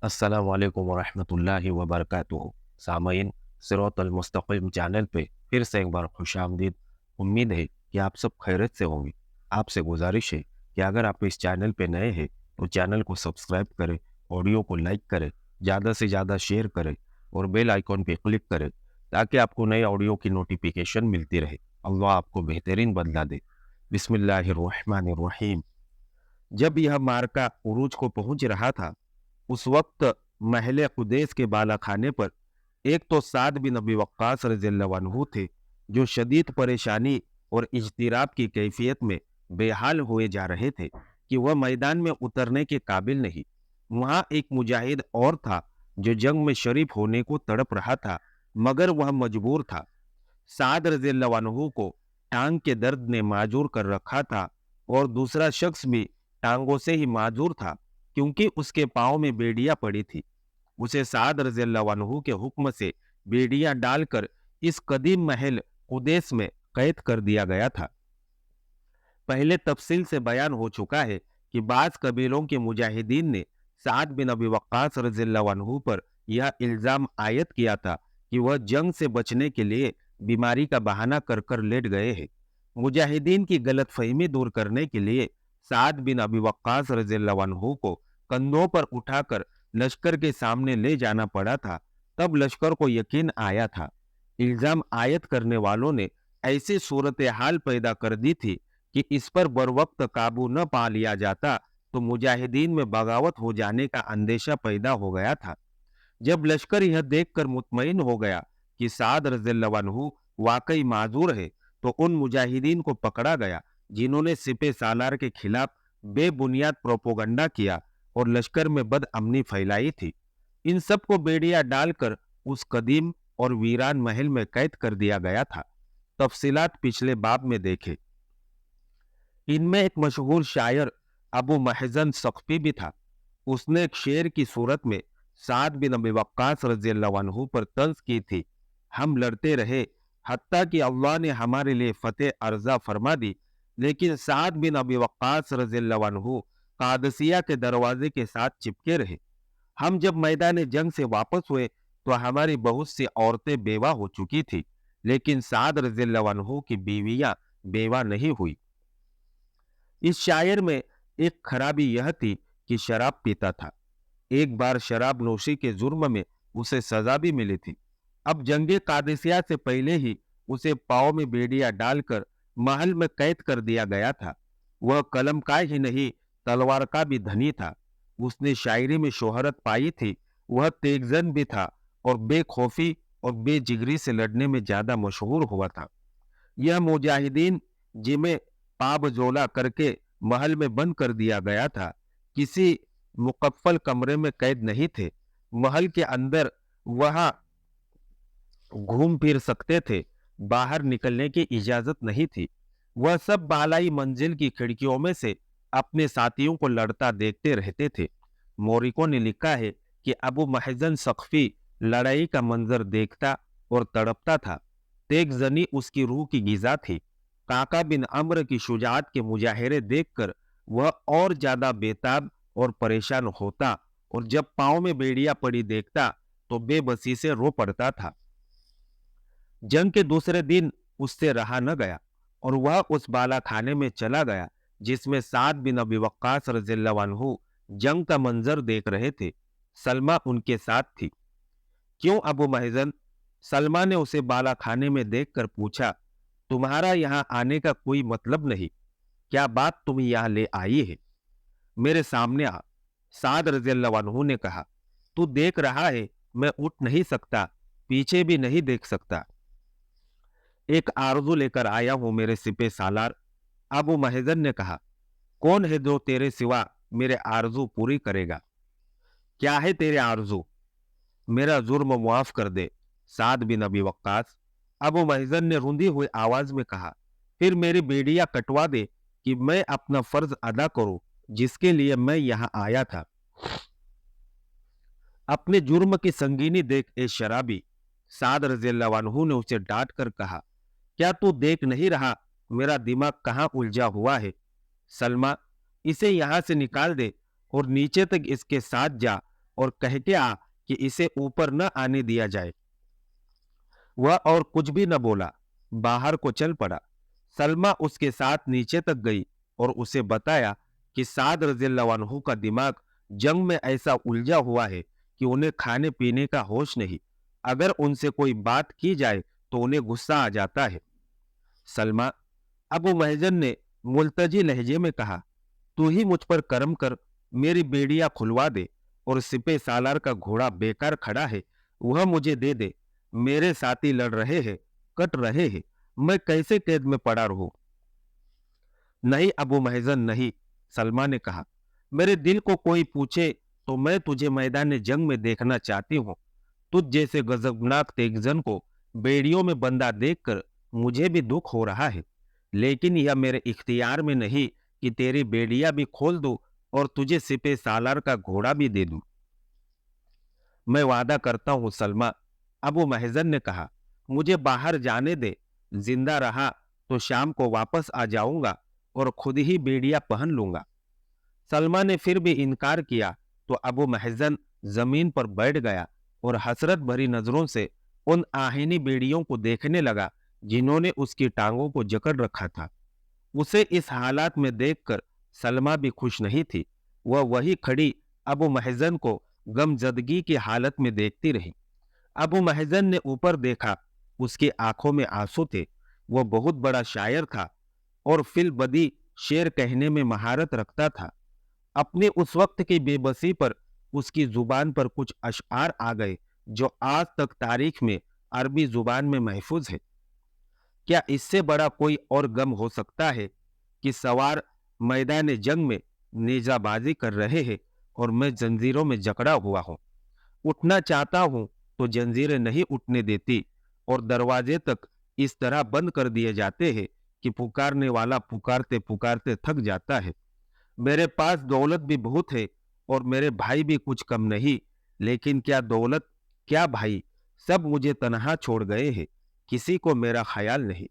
अस्सलाम वालेकुम वरहमतुल्लाहि वबरकातुहू। सामईन, सिरात अल मुस्तकीम चैनल पे फिर से एक बार खुशामदीद। उम्मीद है कि आप सब खैरियत से होंगे। आपसे गुजारिश है कि अगर आप इस चैनल पे नए हैं तो चैनल को सब्सक्राइब करें, ऑडियो को लाइक करें, ज़्यादा से ज़्यादा शेयर करें और बेल आइकॉन पे क्लिक करें ताकि आपको नए ऑडियो की नोटिफिकेशन मिलती रहे। अल्लाह आपको बेहतरीन बदला दे। बिस्मिल्लाहिर्रहमानिर्रहीम। जब यह मार्का उरूज को पहुंच रहा था, उस वक्त महल कुदैस के बाला खाने पर एक तो साद बिन अबी वक्कास रज़ियल्लाहु अन्हु थे, जो शदीद परेशानी और इज्तिराब की कैफियत में बेहाल हुए जा रहे थे कि वह मैदान में उतरने के काबिल नहीं। वहां एक मुजाहिद और था जो जंग में शरीफ होने को तड़प रहा था, मगर वह मजबूर था। साद रज़ियल्लाहु अन्हु को टांग के दर्द ने माजूर कर रखा था और दूसरा शख्स भी टांगों से ही माजूर था, क्योंकि उसके पांव में बेड़ियां पड़ी थी। उसे साद रज़ियल्लाहु अन्हु के हुक्म से बेड़ियां डालकर इस कदीम महल कुदैस में कैद कर दिया गया था। पहले तफसील से बयान हो चुका है कि बाज कबीलों के मुजाहिदीन ने साद बिन अबी वक्कास रज़ियल्लाहु अन्हु पर यह इल्जाम आयद किया था कि वह जंग से बचने के लिए बीमारी का बहाना कर कर लेट गए हैं। मुजाहिदीन की गलतफहमी दूर करने के लिए साद बिन अबी वक्कास रज़ियल्लाहु अन्हु को कंधों पर उठाकर लश्कर के सामने ले जाना पड़ा था। तब लश्कर को यकीन आया था। इल्जाम आयद करने वालों ने ऐसी सूरत हाल पैदा कर दी थी कि इस पर बरवक्त काबू न पा लिया जाता तो मुजाहिदीन में बगावत हो जाने का अंदेशा पैदा हो गया था। जब लश्कर यह देखकर मुतमईन हो गया कि साद रज़ियल्लाहु अन्हु वाकई माजूर है, तो उन मुजाहिदीन को पकड़ा गया जिन्होंने सिपे सालार के खिलाफ बेबुनियाद प्रोपोगंडा किया और लश्कर में बदअमनी फैलाई थी। इन सब को बेड़िया डालकर उस कदीम और वीरान महल में कैद कर दिया गया था। तफसीलात पिछले बाब में देखे। इनमें एक मशहूर शायर अबू महजन सख्फी भी था। उसने एक शेर की सूरत में साद बिन अबी वक्कास रज़ियल्लाहु अन्हु पर तंज की थी। हम लड़ते रहे हत्ता कि अल्लाह ने हमारे लिए फतेह अर्जा फरमा दी, लेकिन साद बिन अबी वक्कास रज़ियल्लाहु अन्हु कादसिया के दरवाजे के साथ चिपके रहे। हम जब मैदान जंग से वापस हुए तो हमारी बहुत सी औरतें बेवा हो चुकी थी, लेकिन साद रज़ियल्लाहु अन्हु की बीवियां बेवा नहीं हुई। इस शायर में एक खराबी यह थी कि शराब पीता था। एक बार शराब नोशी के जुर्म में उसे सजा भी मिली थी। अब जंगे कादिसिया से पहले ही उसे पाँव में बेड़ियां डालकर महल में कैद कर दिया गया था। वह कलम का ही नहीं, तलवार का भी धनी था। उसने शायरी में शोहरत पाई थी। वह तेगजन भी था और बेखौफी और बेजिगरी से लड़ने में ज्यादा मशहूर हुआ था। यह मुजाहिदीन जिन्हें पाबजोला करके महल में बंद कर दिया गया था, किसी मुकफ्फल कमरे में कैद नहीं थे। महल के अंदर वहां घूम फिर सकते थे, बाहर निकलने की इजाजत नहीं थी। वह सब बालाई मंजिल की खिड़कियों में से अपने साथियों को लड़ता देखते रहते थे। मोरिको ने लिखा है कि अबू महजन सख्फी लड़ाई का मंजर देखता और तड़पता था। तेग जनी उसकी रूह की गिजा थी। काका बिन अम्र की शुजात के मुजाहिरे देखकर वह और ज्यादा बेताब और परेशान होता, और जब पांव में बेड़ियां पड़ी देखता तो बेबसी से रो पड़ता था। जंग के दूसरे दिन उससे रहा न गया और वह उस बाला खाने में चला गया जिसमें साद बिन अबी वक्कास रज़ियल्लाहु अन्हु जंग का मंजर देख रहे थे। सलमा उनके साथ थी। क्यों अबू महजन? सलमा ने उसे बाला खाने में देखकर पूछा। तुम्हारा यहाँ आने का कोई मतलब नहीं। क्या बात तुम्हें यहाँ ले आई है? मेरे सामने आ, साद रज़ियल्लाहु अन्हु ने कहा। तू देख रहा है मैं उठ नहीं सकता, पीछे भी नहीं देख सकता। एक आरज़ू लेकर आया हूं मेरे सिपे सालार। अबू महजन ने कहा। कौन है जो तेरे सिवा मेरे आरज़ू पूरी करेगा? क्या है तेरे आरज़ू? मेरा जुर्म मुआफ कर दे, साद बिन अबी वक्कास। अबू महजन ने रुंधी हुई आवाज में कहा। फिर मेरी बेड़ियां कटवा दे कि मैं अपना फर्ज अदा करूं जिसके लिए मैं यहां आया था। अपने जुर्म की संगीनी देख ए शराबी, साद रज़ियल्लाहु अन्हु ने उसे डांट कर कहा। क्या तू देख नहीं रहा मेरा दिमाग कहाँ उलझा हुआ है? सलमा, इसे यहां से निकाल दे और नीचे तक इसके साथ जा और कह के आ कि इसे ऊपर न आने दिया जाए। वह और कुछ भी न बोला, बाहर को चल पड़ा। सलमा उसके साथ नीचे तक गई और उसे बताया कि साद रज़ियल्लाहु अन्हु का दिमाग जंग में ऐसा उलझा हुआ है कि उन्हें खाने पीने का होश नहीं। अगर उनसे कोई बात की जाए तो उन्हें गुस्सा आ जाता है। सलमा, अबू महजन ने मुल्तजी लहजे में कहा, तू ही मुझ पर करम कर, मेरी बेड़ियां खुलवा दे और सिपे सालार का घोड़ा बेकार खड़ा है वह मुझे दे दे। मेरे साथी लड़ रहे हैं, कट रहे हैं, मैं कैसे कैद में पड़ा रहूं? नहीं अबू महजन नहीं, सलमा ने कहा, मेरे दिल को कोई पूछे तो मैं तुझे मैदान जंग में देखना चाहती हूँ। तुझ जैसे गजबनाक तेगजन को बेड़ियों में बंधा देखकर मुझे भी दुख हो रहा है, लेकिन यह मेरे इख्तियार में नहीं कि तेरी बेड़ियां भी खोल दूं और तुझे सिपे सालार का घोड़ा भी दे दूं। मैं वादा करता हूं सलमा, अबू महजन ने कहा, मुझे बाहर जाने दे। जिंदा रहा तो शाम को वापस आ जाऊंगा और खुद ही बेड़ियां पहन लूंगा। सलमा ने फिर भी इनकार किया तो अबू महजन जमीन पर बैठ गया और हसरत भरी नजरों से उन आहिनी बेड़ियों को देखने लगा जिन्होंने उसकी टांगों को जकड़ रखा था। उसे इस हालात में देखकर सलमा भी खुश नहीं थी। वह वही खड़ी अबू महजन को गमजदगी की हालत में देखती रही। अबू महजन ने ऊपर देखा, उसकी आंखों में आंसू थे। वह बहुत बड़ा शायर था और फिल बदी शेर कहने में महारत रखता था। अपने उस वक्त की बेबसी पर उसकी जुबान पर कुछ अशआर आ गए जो आज तक तारीख में अरबी जुबान में महफूज है। क्या इससे बड़ा कोई और गम हो सकता है कि सवार मैदान जंग में नेजाबाजी कर रहे हैं और मैं जंजीरों में जकड़ा हुआ हूं। उठना चाहता हूं तो जंजीरें नहीं उठने देती और दरवाजे तक इस तरह बंद कर दिए जाते हैं कि पुकारने वाला पुकारते पुकारते थक जाता है। मेरे पास दौलत भी बहुत है और मेरे भाई भी कुछ कम नहीं, लेकिन क्या दौलत, क्या भाई, सब मुझे तनहा छोड़ गए हैं। किसी को मेरा ख्याल नहीं।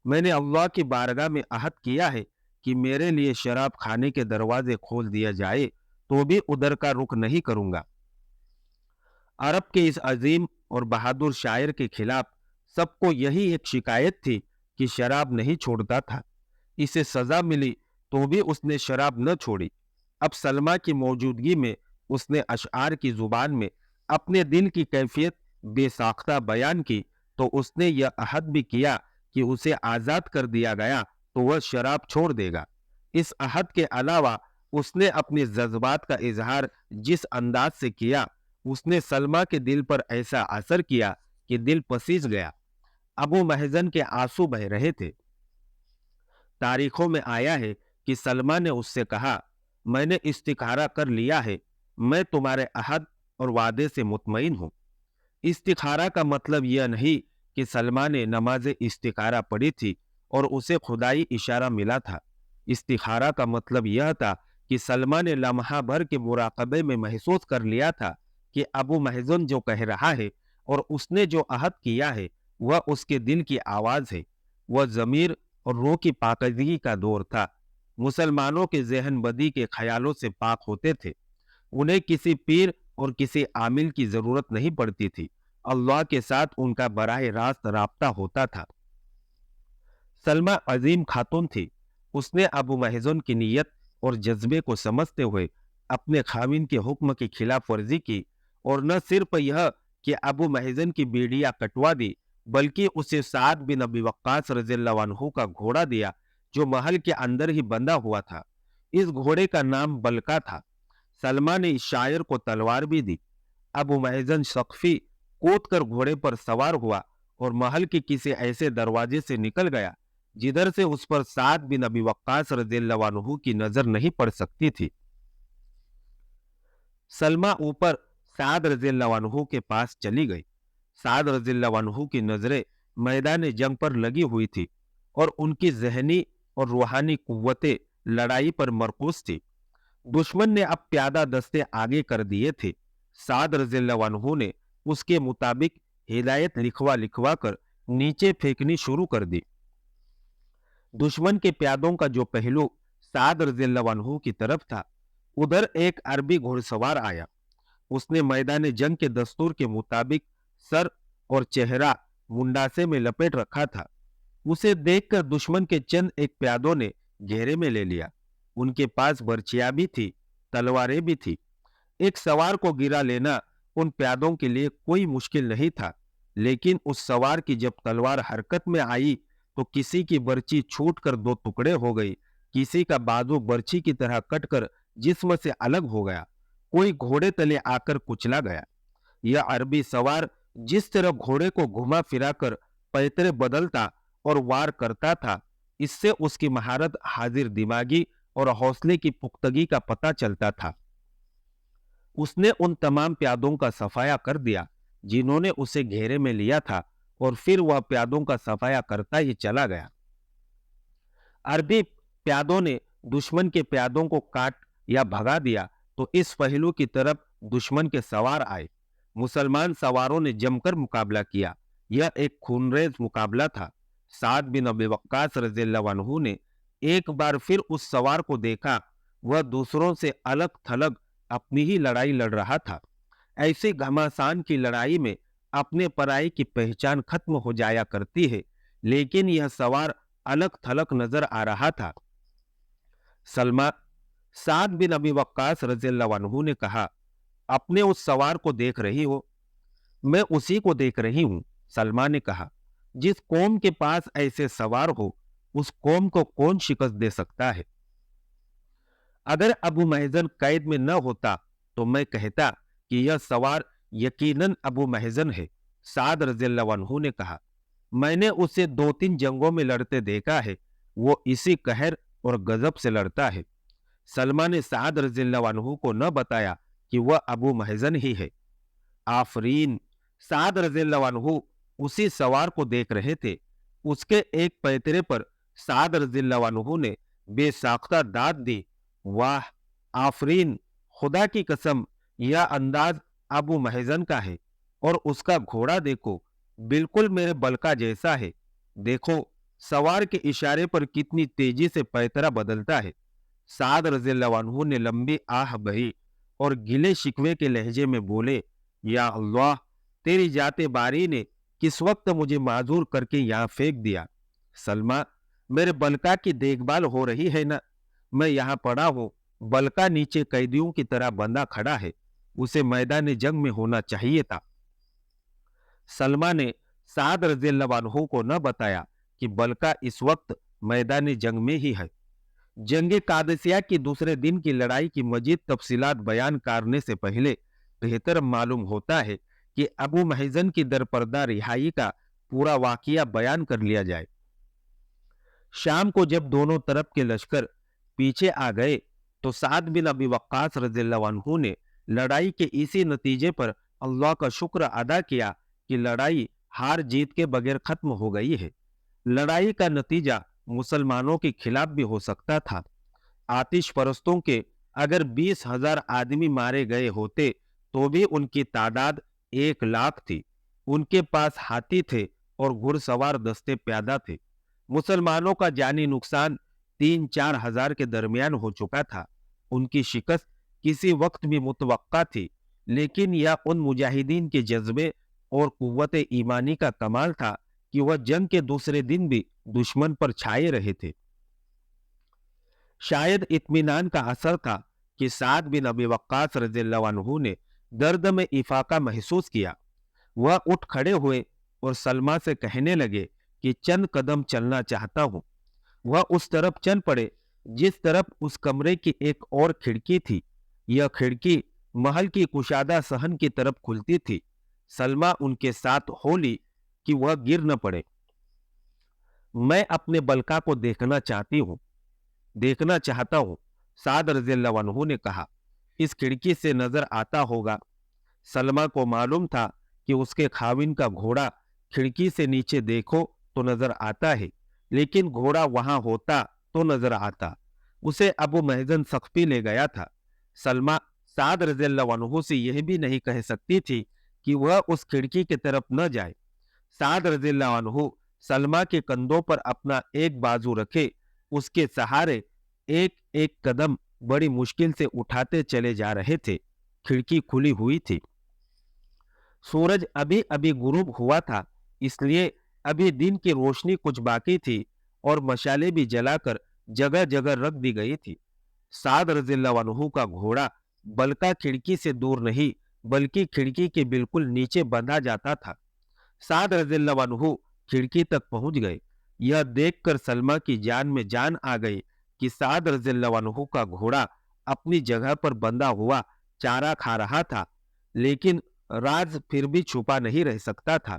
मैंने अल्लाह की बारगाह में अहद किया है कि मेरे लिए शराब खाने के दरवाजे खोल दिया जाए तो भी उधर का रुख नहीं करूंगा। अरब के इस अजीम और बहादुर शायर के खिलाफ सबको यही एक शिकायत थी कि शराब नहीं छोड़ता था। इसे सजा मिली तो भी उसने शराब न छोड़ी। अब सलमा की मौजूदगी में उसने अशआर की जुबान में अपने दिल की कैफियत बेसाख्ता बयान की तो उसने यह अहद भी किया कि उसे आजाद कर दिया गया तो वह शराब छोड़ देगा। इस अहद के अलावा उसने अपने जज्बात का इजहार जिस अंदाज से किया, उसने सलमा के दिल पर ऐसा असर किया कि दिल पसीज गया। अबू महजन के आंसू बह रहे थे। तारीखों में आया है कि सलमा ने उससे कहा, मैंने इस्तिखारा कर लिया है, मैं तुम्हारे अहद और वादे से मुतमईन हूं। इस्तिखारा का मतलब यह नहीं कि सलमा ने नमाज इस्तिखारा पढ़ी थी और उसे खुदाई इशारा मिला था। इस्तिखारा का मतलब यह था कि सलमा ने लम्हा भर के मुराकबे में महसूस कर लिया था कि अबू महजन जो कह रहा है और उसने जो अहद किया है वह उसके दिल की आवाज है। वह जमीर और रूह की पाकीज़गी का दौर था। मुसलमानों के ज़हन बदी के ख्यालों से पाक होते थे। उन्हें किसी पीर और किसी आमिल की जरूरत नहीं पड़ती थी। अल्लाह के साथ उनका बराह रास्त राब्ता होता था। सलमा अजीम खातून थी। उसने अबू महजन की नीयत और जज्बे को समझते हुए अपने खाविन के हुक्म की खिलाफ वर्जी की और न सिर्फ यह कि अबू महजन की बेड़ियां कटवा दी, बल्कि उसे साद बिन अबी वक्कास रज़ियल्लाहु अन्हु का घोड़ा दिया जो महल के अंदर ही बंधा हुआ था। इस घोड़े का नाम बलका था। सलमा ने इस शायर को तलवार भी दी। अबू महजन सख्फी कूद कर घोड़े पर सवार हुआ और महल के किसी ऐसे दरवाजे से निकल गया जिधर से उस पर साद बिन अबी वक्कास रज़ियल्लाहु अन्हु की नजर नहीं पड़ सकती थी। सलमा ऊपर साद रज़ियल्लाहु अन्हु के पास चली गई। साद रज़ियल्लाहु अन्हु की नजरें मैदान जंग पर लगी हुई थी और उनकी जहनी और रूहानी कुव्वतें लड़ाई पर मरकूज थी। दुश्मन ने अब प्यादा दस्ते आगे कर दिए थे। साद रज़ियल्लाहु अन्हु ने उसके मुताबिक हिदायत लिखवा लिखवा कर नीचे फेंकनी शुरू कर दी। दुश्मन के प्यादों का जो पहलू साद रज़ियल्लाहु अन्हु की तरफ था, उधर एक अरबी घुड़सवार आया। उसने मैदान जंग के दस्तूर के मुताबिक सर और चेहरा मुंडासे में लपेट रखा था। उसे देखकर दुश्मन के चंद एक प्यादों ने घेरे में ले लिया। उनके पास बर्छियां भी थी, तलवारें भी थी। एक सवार को गिरा लेना उन प्यादों के लिए कोई मुश्किल नहीं था, लेकिन उस सवार की जब तलवार हरकत में आई तो किसी की बर्छी छूटकर दो टुकड़े हो गई, किसी का बाजू बर्छी की तरह कटकर जिस्म से अलग हो गया, कोई घोड़े तले आकर कुचला गया। यह अरबी सवार जिस तरह घोड़े को घुमा फिराकर पैतरे बदलता और वार करता था, इससे उसकी महारत, हाजिर दिमागी और हौसले की पुख्तगी का पता चलता था। उसने उन तमाम प्यादों का सफाया कर दिया जिन्होंने उसे घेरे में लिया था, और फिर वह प्यादों का सफाया करता ही चला गया। अरबी प्यादों ने दुश्मन के प्यादों को काट या भगा दिया तो इस पहलू की तरफ दुश्मन के सवार आए। मुसलमान सवारों ने जमकर मुकाबला किया। यह एक खूनरेज मुकाबला था। साद बिन अबी वक्कास रज़ियल्लाहु अन्हु ने एक बार फिर उस सवार को देखा। वह दूसरों से अलग थलग अपनी ही लड़ाई लड़ रहा था। ऐसी घमासान की लड़ाई में अपने पराई की पहचान खत्म हो जाया करती है, लेकिन यह सवार अलग थलग नजर आ रहा था। सलमा साद बिन अबी वक्कास रज़ियल्लाहु अन्हु ने कहा, अपने उस सवार को देख रही हो? मैं उसी को देख रही हूं। सलमा ने कहा, जिस कौम के पास ऐसे सवार हो उस कौम को कौन शिकस्त दे सकता है? अगर अबू महजन कैद में न होता तो मैं कहता कि यह सवार यकीनन अबू महजन है। साद रज़ियल्लाहु अन्हु ने कहा, मैंने उसे 2-3 जंगों में लड़ते देखा है। वो इसी कहर और गजब से लड़ता है। सलमा ने साद रज़ियल्लाहु अन्हु को न बताया कि वह अबू महजन ही है। आफरीन। साद रज़ियल्लाहु अन्हु उसी सवार को देख रहे थे। उसके एक पैतरे पर साद रज़ियल्लाहु अन्हु ने बेसाख्ता दाद दी। वाह आफरीन, खुदा की कसम, यह अंदाज अबू महजन का है, और उसका घोड़ा देखो, बिल्कुल मेरे बलका जैसा है। देखो सवार के इशारे पर कितनी तेजी से पैतरा बदलता है। साद रज़ियल्लाहु अन्हु ने लंबी आह बही और गिले शिकवे के लहजे में बोले, या अल्लाह, तेरी जाते बारी ने किस वक्त मुझे माजूर करके यहाँ फेंक दिया। सलमा, मेरे बलका की देखभाल हो रही है ना? मैं यहाँ पड़ा हूँ, बलका नीचे कैदियों की तरह बंधा खड़ा है। उसे मैदान जंग में होना चाहिए था। सलमा ने साद रज़ियल्लाहु अन्हु को न बताया कि बलका इस वक्त मैदान जंग में ही है। जंग कादसिया की दूसरे दिन की लड़ाई की मजीद तफसीलात बयान करने से पहले बेहतर मालूम होता है कि अबू महजन की दरपर्दा रिहाई का पूरा वाकिया बयान कर लिया जाए। शाम को जब दोनों तरफ के लश्कर पीछे आ गए तो साद बिन अबी वक्कास रज़ियल्लाहु अन्हु ने लड़ाई के इसी नतीजे पर अल्लाह का शुक्र अदा किया कि लड़ाई हार जीत के बगैर खत्म हो गई है। लड़ाई का नतीजा मुसलमानों के खिलाफ भी हो सकता था। आतिश परस्तों के अगर 20,000 आदमी मारे गए होते तो भी उनकी तादाद 1 लाख थी। उनके पास हाथी थे और घुड़सवार दस्ते प्यादा थे। मुसलमानों का जानी नुकसान 3-4 हजार के दरमियान हो चुका था। उनकी शिकस्त किसी वक्त भी मुतवक्का थी, लेकिन यह उन मुजाहिदीन के जज्बे और कुव्वत ईमानी का कमाल था कि वह जंग के दूसरे दिन भी दुश्मन पर छाए रहे थे। शायद इत्मीनान का असर था कि साद बिन अबी वक्कास रज़ियल्लाहु अन्हु ने दर्द में इफाका महसूस किया। वह उठ खड़े हुए और सलमा से कहने लगे कि चंद कदम चलना चाहता हूं। वह उस तरफ चल पड़े जिस तरफ उस कमरे की एक और खिड़की थी। यह खिड़की महल की कुशादा सहन की तरफ खुलती थी। सलमा उनके साथ हो ली कि वह गिर न पड़े। मैं अपने बलका को देखना चाहता हूं, साद रज़ियल्लाहु अन्हु ने कहा। इस खिड़की से नजर आता होगा। सलमा को मालूम था कि उसके खाविन का घोड़ा खिड़की से नीचे देखो तो नजर आता है, लेकिन घोड़ा वहां होता तो नजर आता। उसे अबू महजन सख्फी ले गया था। सलमा साद रज़ियल्लाहु अन्हु से यह भी नहीं कह सकती थी कि वह उस खिड़की की तरफ न जाए। साद रज़ियल्लाहु अन्हु सलमा के कंधों पर अपना एक बाजू रखे उसके सहारे एक एक कदम बड़ी मुश्किल से उठाते चले जा रहे थे। खिड़की खुली हुई थी। सूरज अभी अभी गुरूब हुआ था, इसलिए अभी दिन की रोशनी कुछ बाकी थी और मशालें भी जलाकर जगह जगह रख दी गई थी। साद रज़ियल्लाहु अन्हु का घोड़ा बल्कि खिड़की से दूर नहीं, बल्कि खिड़की के बिल्कुल नीचे बंधा जाता था। साद रज़ियल्लाहु अन्हु खिड़की तक पहुंच गए। यह देखकर सलमा की जान में जान आ गई कि साद रज़ियल्लाहु अन्हु का घोड़ा अपनी जगह पर बंधा हुआ चारा खा रहा था, लेकिन राज फिर भी छुपा नहीं रह सकता था।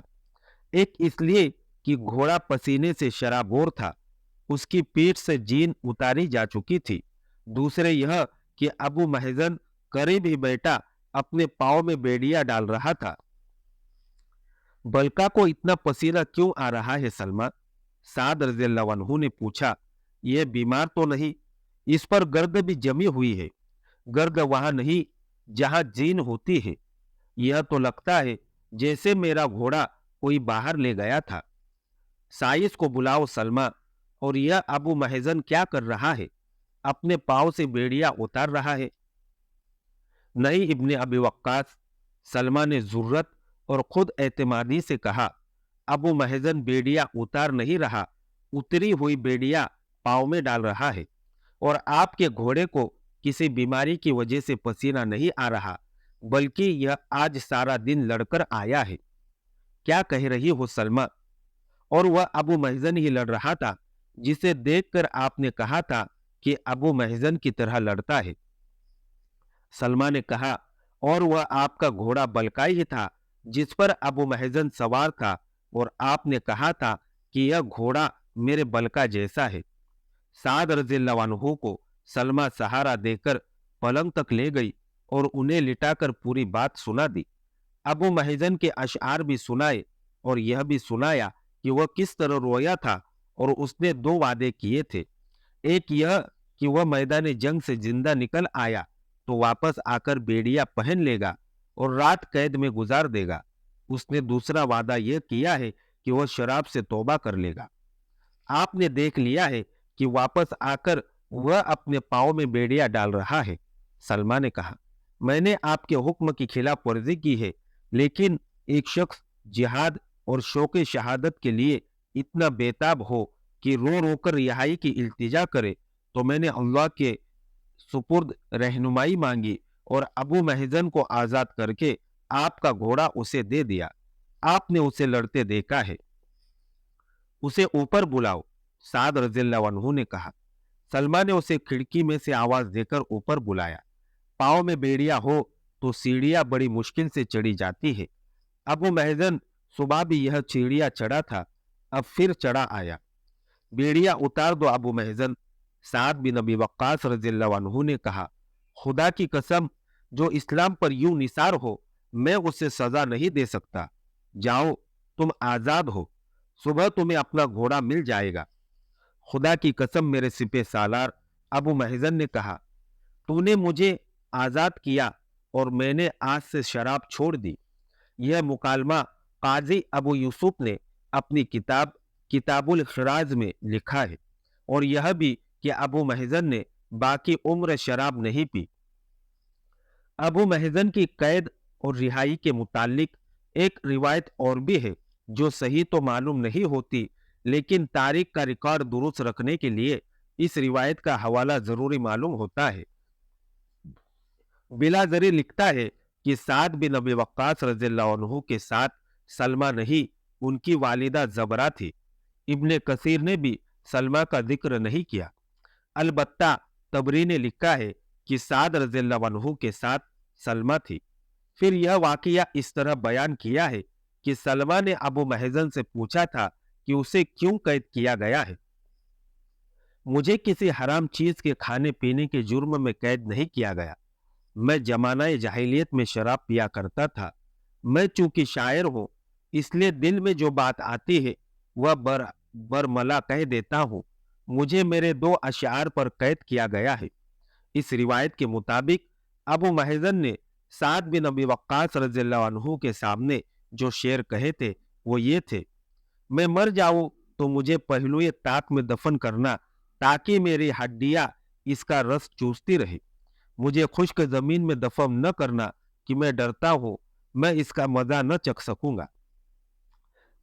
एक इसलिए कि घोड़ा पसीने से शराबोर था, उसकी पीठ से जीन उतारी जा चुकी थी। दूसरे यह कि अबू महजन करीब ही बैठा अपने पाँव में बेड़िया डाल रहा था। बलका को इतना पसीना क्यों आ रहा है सलमा? साद रज़ियल्लाहु अन्हु ने पूछा। यह बीमार तो नहीं? इस पर गर्द भी जमी हुई है। गर्द वहां नहीं जहां जीन होती है। यह तो लगता है जैसे मेरा घोड़ा कोई बाहर ले गया था। साइस को बुलाओ सलमा। और यह अबू महजन क्या कर रहा है? अपने पाँव से बेड़िया उतार रहा है। नहीं इब्ने अबी वक्कास, सलमा ने जुर्रत और खुद एतमादी से कहा। अबू महजन बेड़िया उतार नहीं रहा, उतरी हुई बेड़िया पाँव में डाल रहा है। और आपके घोड़े को किसी बीमारी की वजह से पसीना नहीं आ रहा, बल्कि यह आज सारा दिन लड़कर आया है। क्या कह रही हो सलमा? और वह अबू महजन ही लड़ रहा था जिसे देखकर आपने कहा था कि अबू महजन की तरह लड़ता है। सलमा ने कहा, और वह आपका घोड़ा बलकाई ही था जिस पर अबू महजन सवार था, और आपने कहा था कि यह घोड़ा मेरे बलका जैसा है। साद रज़ियल्लाहु अन्हु को सलमा सहारा देकर पलंग तक ले गई और उन्हें लिटाकर पूरी बात सुना दी। अबू महजन के अशआर भी सुनाए और यह भी सुनाया कि वह किस तरह रोया था और उसने 2 वादे किए थे। एक यह कि वह मैदान जंग से जिंदा निकल आया तो वापस आकर बेड़िया पहन लेगा और रात कैद में गुजार देगा। उसने दूसरा वादा यह किया है कि वह शराब से तौबा कर लेगा। आपने देख लिया है कि वापस आकर वह अपने पाँव में बेड़िया डाल रहा है। सलमा ने कहा, मैंने आपके हुक्म की खिलाफ वर्जी की है, लेकिन एक शख्स जिहाद और शौक़े शहादत के लिए इतना बेताब हो कि रो रो कर रिहाई की इल्तिजा करे, तो मैंने अल्लाह के सुपुर्द रहनुमाई मांगी और अबू महजन को आजाद करके आपका घोड़ा उसे दे दिया। आपने उसे लड़ते देखा है। उसे ऊपर बुलाओ, साद रज़ियल्लाहु अन्हु ने कहा। सलमा ने उसे खिड़की में से आवाज देकर ऊपर बुलाया। पाँव में बेड़िया हो तो सीढ़ियां बड़ी मुश्किल से चढ़ी जाती है। अबू महजन सुबह भी यह सीढ़ियां चढ़ा था, अब फिर चढ़ा आया। बेड़िया उतार दो अबू महजन, साद बिन अबी वक्कास रज़ियल्लाहु अन्हु ने कहा। खुदा की कसम, जो इस्लाम पर यूं निसार हो, मैं उसे सजा नहीं दे सकता। जाओ, तुम आजाद हो, सुबह तुम्हें अपना घोड़ा मिल जाएगा। खुदा की कसम मेरे सिपे सालार, अबू महजन ने कहा, तूने मुझे आजाद किया और मैंने आज से शराब छोड़ दी। यह मुकालमा काजी अबू यूसुफ ने अपनी किताब किताबुल खिराज में लिखा है, और यह भी कि अबू महजन ने बाकी उम्र शराब नहीं पी। अबू महजन की कैद और रिहाई के मुतालिक एक रिवायत और भी है जो सही तो मालूम नहीं होती, लेकिन तारीख का रिकॉर्ड दुरुस्त रखने के लिए इस रिवायत का हवाला जरूरी मालूम होता है। बिलाजरी लिखता है कि साद बिन अबी वक्कास रज़ियल्लाहु अन्हु के साथ सलमा नहीं, उनकी वालिदा जबरा थी। इब्ने कसीर ने भी सलमा का जिक्र नहीं किया। अलबत्ता तबरी ने लिखा है कि साद रज़ियल्लाहु अन्हु के साथ सलमा थी। फिर यह वाकया इस तरह बयान किया है कि सलमा ने अबू महजन से पूछा था कि उसे क्यों कैद किया गया है। मुझे किसी हराम चीज के खाने पीने के जुर्म में कैद नहीं किया गया। मैं जमाना जाहिलियत में शराब पिया करता था। मैं चूंकि शायर हूं, इसलिए दिल में जो बात आती है वह बरमला कह देता हूं। मुझे मेरे 2 अशआर पर कैद किया गया है। इस रिवायत के मुताबिक अबू महजन ने साद बिन अबी वक्कास रज़ियल्लाहु अन्हु के सामने जो शेर कहे थे वो ये थे, मैं मर जाऊं तो मुझे पहलुए ताक में दफन करना, ताकि मेरी हड्डियां इसका रस चूसती रहे। मुझे खुश्क जमीन में दफन न करना, کہ میں ڈرتا ہوں میں اس کا مزہ نہ چکھ سکوں گا۔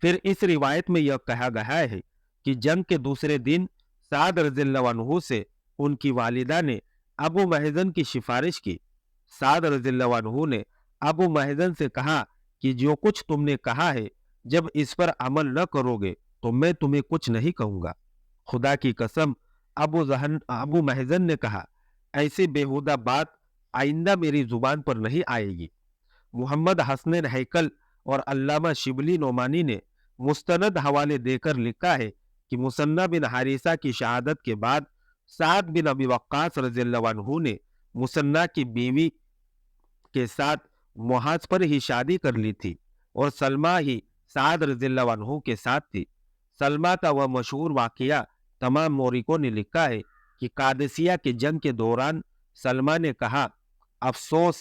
پھر اس روایت میں یہ کہا گیا ہے کہ جنگ کے دوسرے دن سعد رضی اللہ عنہ سے ان کی والدہ نے ابو محزن کی سفارش کی۔ سعد رضی اللہ عنہ نے ابو محزن سے کہا کہ جو کچھ تم نے کہا ہے جب اس پر عمل نہ کرو گے تو میں تمہیں کچھ نہیں کہوں گا۔ خدا کی قسم، ابو محزن نے کہا، ایسی بیہودہ بات آئندہ میری زبان پر نہیں آئے گی۔ محمد حسنین ہیکل اور علامہ شبلی نعمانی نے مستند حوالے دے کر لکھا ہے کہ مثنہ بن حارثہ کی شہادت کے بعد سعد بن ابی وقاص رضی اللہ عنہ نے مثنہ کی بیوی کے ساتھ محاذ پر ہی شادی کر لی تھی اور سلمہ ہی سعد رضی اللہ عنہ کے ساتھ تھی۔ سلمہ کا وہ مشہور واقعہ تمام مورخوں نے لکھا ہے کہ قادسیہ کے جنگ کے دوران سلمہ نے کہا، افسوس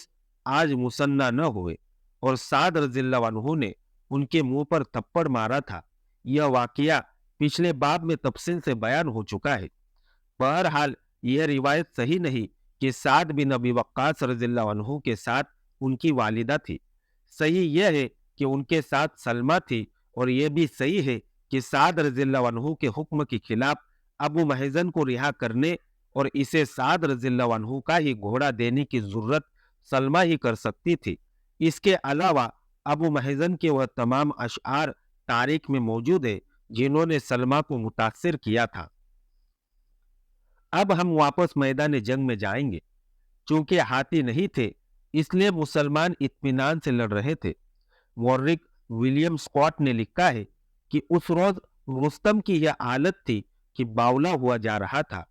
آج مثنہ نہ ہوئے، اور سعد رضی اللہ عنہ نے ان کے منہ پر تھپڑ مارا تھا۔ یہ واقعہ پچھلے باب میں تفصیل سے بیان ہو چکا ہے۔ بہرحال یہ روایت صحیح نہیں کہ سعد بن ابی وقاص رضی اللہ عنہ کے ساتھ ان کی والدہ تھی۔ صحیح یہ ہے کہ ان کے ساتھ سلمہ تھی، اور یہ بھی صحیح ہے کہ سعد رضی اللہ عنہ کے حکم کے خلاف ابو محزن کو رہا کرنے اور اسے سعد رضی اللہ عنہ کا ہی گھوڑا دینے کی ضرورت سلمہ ہی کر سکتی تھی۔ اس کے علاوہ ابو محزن کے وہ تمام اشعار تاریخ میں موجود ہیں جنہوں نے سلمہ کو متاثر کیا تھا۔ اب ہم واپس میدان جنگ میں جائیں گے۔ چونکہ ہاتھی نہیں تھے اس لیے مسلمان اطمینان سے لڑ رہے تھے۔ مورخ ولیم اسکاٹ نے لکھا ہے کہ اس روز رستم کی یہ حالت تھی کہ باولا ہوا جا رہا تھا۔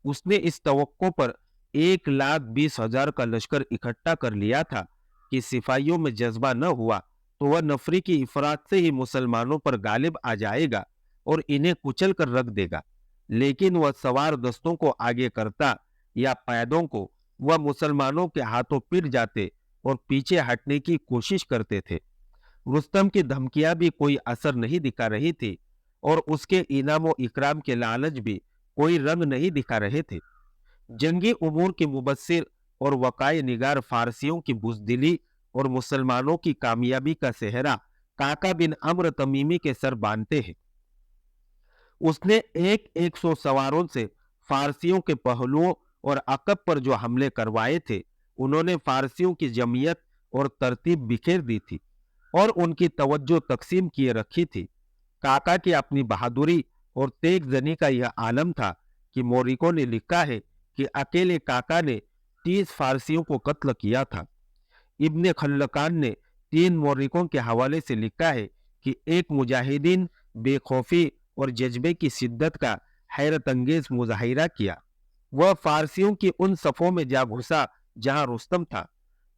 اس نے اس توقع پر 1,20,000 کا لشکر اکٹھا کر لیا تھا کہ سپاہیوں میں جذبہ نہ ہوا تو وہ نفری کی افراد سے ہی مسلمانوں پر غالب آ جائے گا اور انہیں کچل کر رکھ دے گا، لیکن وہ سوار دستوں کو آگے کرتا یا پیادوں کو وہ مسلمانوں کے ہاتھوں پٹ جاتے اور پیچھے ہٹنے کی کوشش کرتے تھے۔ رستم کی دھمکیاں بھی کوئی اثر نہیں دکھا رہی تھی اور اس کے انعام و اکرام کے لالچ بھی کوئی رنگ نہیں دکھا رہے تھے۔ جنگی امور کے مبصر اور وقائع نگار فارسیوں کی بزدلی اور مسلمانوں کی کامیابی کا صحرا کاکا بن عمرو تمیمی کے سر باندھتے ہیں۔ اس نے ایک 100 سواروں سے فارسیوں کے پہلوؤں اور عقب پر جو حملے کروائے تھے انہوں نے فارسیوں کی جمعیت اور ترتیب بکھیر دی تھی اور ان کی توجہ تقسیم کیے رکھی تھی۔ کاکا کی اپنی بہادری اور تیگ زنی کا یہ عالم تھا کہ مورخوں نے لکھا ہے کہ اکیلے کاکا نے 30 فارسیوں کو قتل کیا تھا۔ ابن خلقان نے 3 مورخوں کے حوالے سے لکھا ہے کہ ایک مجاہدین بے خوفی اور جذبے کی شدت کا حیرت انگیز مظاہرہ کیا۔ وہ فارسیوں کی ان صفوں میں جا گھسا جہاں رستم تھا۔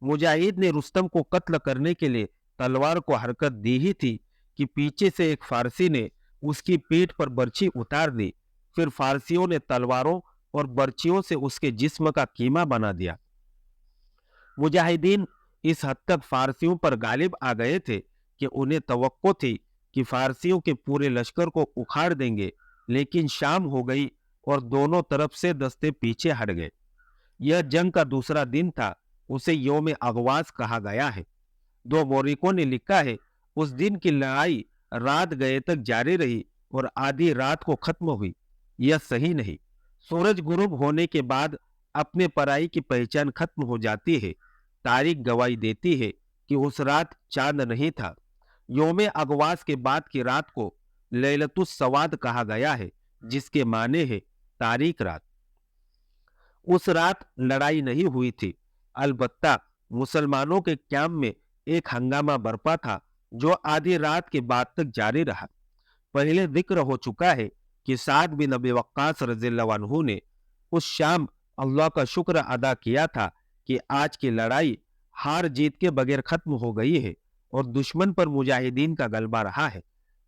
مجاہد نے رستم کو قتل کرنے کے لیے تلوار کو حرکت دی ہی تھی کہ پیچھے سے ایک فارسی نے اس کی پیٹھ پر برچھی اتار دی۔ پھر فارسیوں نے تلواروں اور برچھیوں سے اس کے جسم کا کیما بنا دیا۔ مجاہدین اس حد تک فارسیوں پر غالب آ گئے تھے کہ انہیں توقع تھی کہ فارسیوں کے پورے لشکر کو اکھاڑ دیں گے، لیکن شام ہو گئی اور دونوں طرف سے دستے پیچھے ہٹ گئے۔ یہ جنگ کا دوسرا دن تھا، اسے یوم اغواز کہا گیا ہے۔ 2 مورخوں نے لکھا ہے اس دن کی لڑائی رات گئے تک جاری رہی اور آدھی رات کو ختم ہوئی۔ یہ صحیح نہیں۔ سورج غروب ہونے کے بعد اپنے پرائی کی پہچان ختم ہو جاتی ہے۔ تاریخ گواہی دیتی ہے کہ اس رات چاند نہیں تھا۔ یوم اغواز کے بعد کی رات کو لیلۃ السواد کہا گیا ہے، جس کے معنی ہے تاریک رات۔ اس رات لڑائی نہیں ہوئی تھی، البتہ مسلمانوں کے کیمپ میں ایک ہنگامہ برپا تھا جو آدھی رات کے بعد تک جاری رہا۔ پہلے ذکر ہو چکا ہے کہ سعد بن ابی وقاص رضی اللہ عنہ نے اس شام اللہ کا شکر ادا کیا تھا کہ آج کی لڑائی ہار جیت کے بغیر ختم ہو گئی ہے اور دشمن پر مجاہدین کا غلبہ رہا ہے۔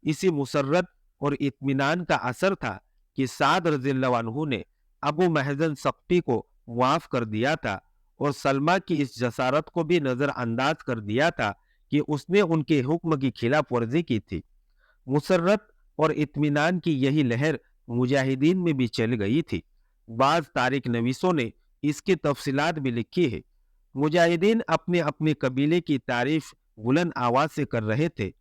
اسی مسرت اور اطمینان کا اثر تھا کہ سعد رضی اللہ عنہ نے ابو محزن ثقفی کو معاف کر دیا تھا اور سلمہ کی اس جسارت کو بھی نظر انداز کر دیا تھا کہ اس نے ان کے حکم کی خلاف ورزی کی تھی۔ مسرت اور اطمینان کی یہی لہر مجاہدین میں بھی چل گئی تھی۔ بعض تاریخ نویسوں نے اس کی تفصیلات بھی لکھی ہے۔ मुजाहिदीन अपने अपने कबीले की तारीफ बुलंद आवाज से कर रहे थे।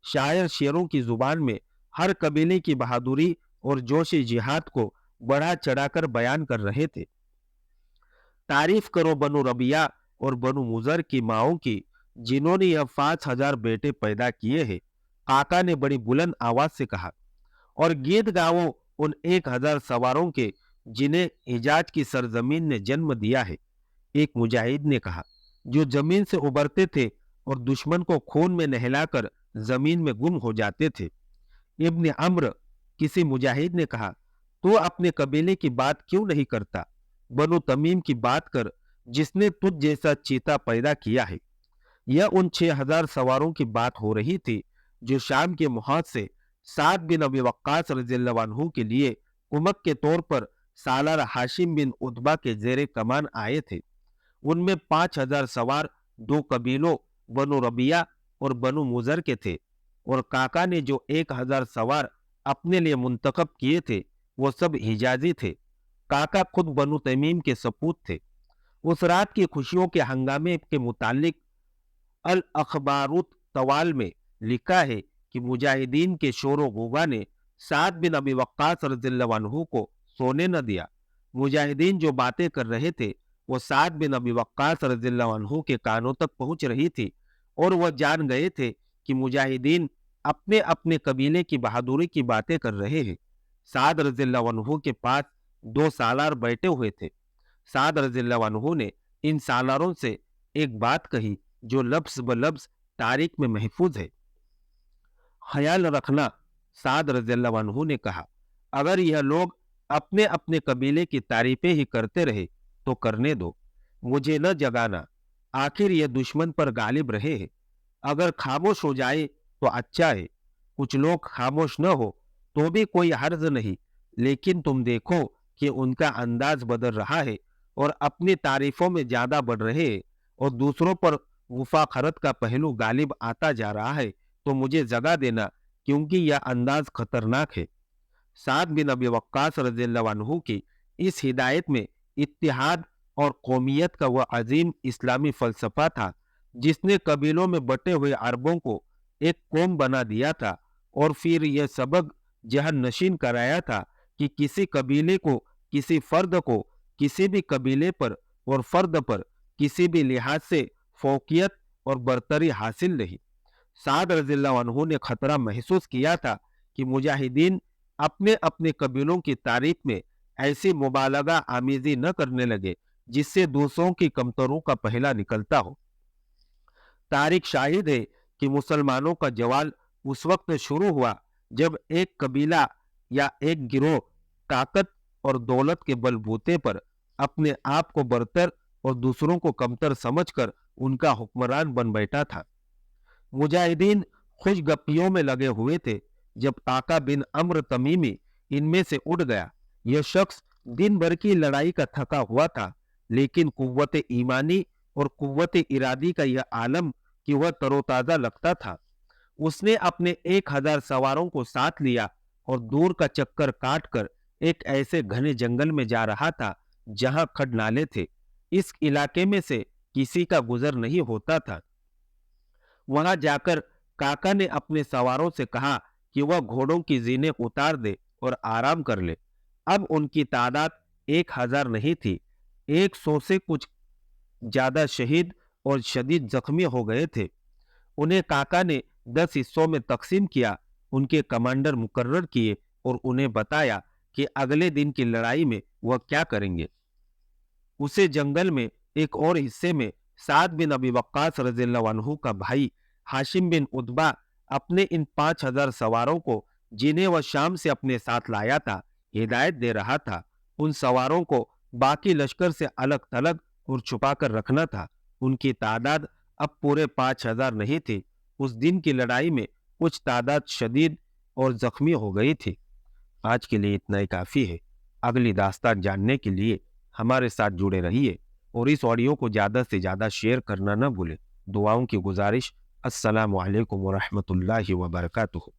शायर शेरों की जुबान में हर कबीले की बहादुरी और जोश जिहाद को बढ़ा चढ़ाकर बयान कर रहे थे। तारीफ करो बनु रबिया और बनु मुजर की माओं की, जिन्होंने यह 5,000 बेटे पैदा किए हैं, काका ने बड़ी बुलंद आवाज से कहा। और गीत गाओ उन 1,000 सवारों के, जिन्हें हिजाज की सरजमीन ने जन्म दिया है, एक मुजाहिद ने कहा, जो जमीन से उबरते थे और दुश्मन को खून में नहलाकर जमीन में गुम हो जाते थे। इब्न अम्र, किसी मुजाहिद ने कहा, तू अपने कबीले की बात क्यों नहीं करता? बनु तमीम की बात कर, जिसने तुझ जैसा चीता पैदा किया है। यह उन 6,000 सवारों की बात हो रही थी जो शाम के मुहाज से साद बिन अबी वक्कास रज़ियल्लाहु अन्हु के लिए कुमक के तौर पर सालार हाशिम बिन उतबा के जेरे कमान आए थे। उनमें 5,000 सवार दो कबीलों बनु रबिया और बनु मुजर के थे, और काका ने जो 1,000 सवार अपने लिए मुंतखब किए थे वो सब हिजाजी थे। काका खुद बनु तमीम के सपूत थे। उस रात की खुशियों के हंगामे के मुतालिक अल अखबारुत तवाल में लिखा है कि मुजाहिदीन के शोर गुगा ने साद बिन अबी वक्कास रज़ियल्लाहु अन्हु को सोने न दिया। मुजाहिदीन जो बातें कर रहे थे वो साद बिन अबी वक्कास रज़ियल्लाहु अन्हु के कानों तक पहुंच रही थी, और वह जान गए थे कि मुजाहिदीन अपने अपने कबीले की बहादुरी की बातें कर रहे हैं। साद रज़ियल्लाहु अन्हु के पास 2 सालार बैठे हुए थे। साद रज़ियल्लाहु अन्हु ने इन सालारों से एक बात कही जो लफ्ज ब लफ्ज तारीख में महफूज है। ख्याल रखना, साद रज़ियल्लाहु अन्हु ने कहा, अगर यह लोग अपने अपने कबीले की तारीफें ही करते रहे तो करने दो, मुझे न जगाना। आखिर यह दुश्मन पर गालिब रहे हैं। अगर खामोश हो जाए तो अच्छा है, कुछ लोग खामोश न हो तो भी कोई हर्ज नहीं, लेकिन तुम देखो कि उनका अंदाज बदल रहा है और अपनी तारीफों में ज्यादा बढ़ रहे हैं और दूसरों पर मुफाखरत का पहलू गालिब आता जा रहा है, तो मुझे जगा देना, क्योंकि यह अंदाज खतरनाक है। साद बिन अबी वक्कास रज़ियल्लाहु अन्हु की इस हिदायत में इत्तिहाद और कौमियत का वह अजीम इस्लामी फलसफा था जिसने कबीलों में बटे हुए अरबों को एक कौम बना दिया था, और फिर यह सबक जहन नशीन कराया था कि किसी कबीले को, किसी फर्द को, किसी भी कबीले पर और फर्द पर किसी भी लिहाज से फौकियत और बरतरी हासिल नहीं। साद रज़ियल्लाहु अन्हु ने खतरा महसूस किया था कि मुजाहिदीन अपने अपने कबीलों की तारीफ में ऐसी मुबालगा आमीजी न करने लगे जिससे दूसरों की कमतरों का पहला निकलता हो। तारीख शाहिद है कि मुसलमानों का जवाल उस वक्त शुरू हुआ जब एक कबीला या एक गिरोह ताकत और दौलत के बलबूते पर अपने आप को बरतर और दूसरों को कमतर समझकर उनका हुक्मरान बन बैठा था। मुजाहिदीन खुशगप्पियों में लगे हुए थे जब काका बिन अम्र तमीमी इनमें से उठ गया। यह शख्स दिन भर की लड़ाई का थका हुआ था, लेकिन कुव्वत ईमानी और कुव्वत इरादी का यह आलम कि वह तरोताजा लगता था। उसने अपने 1,000 सवारों को साथ लिया और दूर का चक्कर काट कर एक ऐसे घने जंगल में जा रहा था जहां खड नाले थे। इस इलाके में से किसी का गुजर नहीं होता था। वहां जाकर काका ने अपने सवारों से कहा कि वह घोड़ों की जीनें उतार दे और आराम कर ले। अब उनकी तादाद 1,000 नहीं थी, 100 से कुछ ज्यादा शहीद और शदीद जख्मी हो गए थे। उन्हें काका ने 10 हिस्सों में तकसीम किया, उनके कमांडर मुकर्रर किए और उन्हें बताया कि अगले दिन की लड़ाई में वह क्या करेंगे। उसे जंगल में एक और हिस्से में साद बिन अबी वक्कास रज़ियल्लाहु अन्हु का भाई हाशिम बिन उतबा अपने इन 5,000 सवारों को, जिन्हें वह शाम से अपने साथ लाया था, हिदायत दे रहा था। उन सवारों को बाकी लश्कर से अलग थलग और छुपा कर रखना था। उनकी तादाद अब पूरे 5,000 नहीं थी। उस दिन की लड़ाई में कुछ तादाद शदीद और जख्मी हो गई थी। आज के लिए इतना ही काफ़ी है। अगली दास्तान जानने के लिए हमारे साथ जुड़े रहिए और इस ऑडियो को ज़्यादा से ज़्यादा शेयर करना न भूलें। दुआओं की गुजारिश। अस्सलामु अलैकुम व रहमतुल्लाहि व बरकातुहू।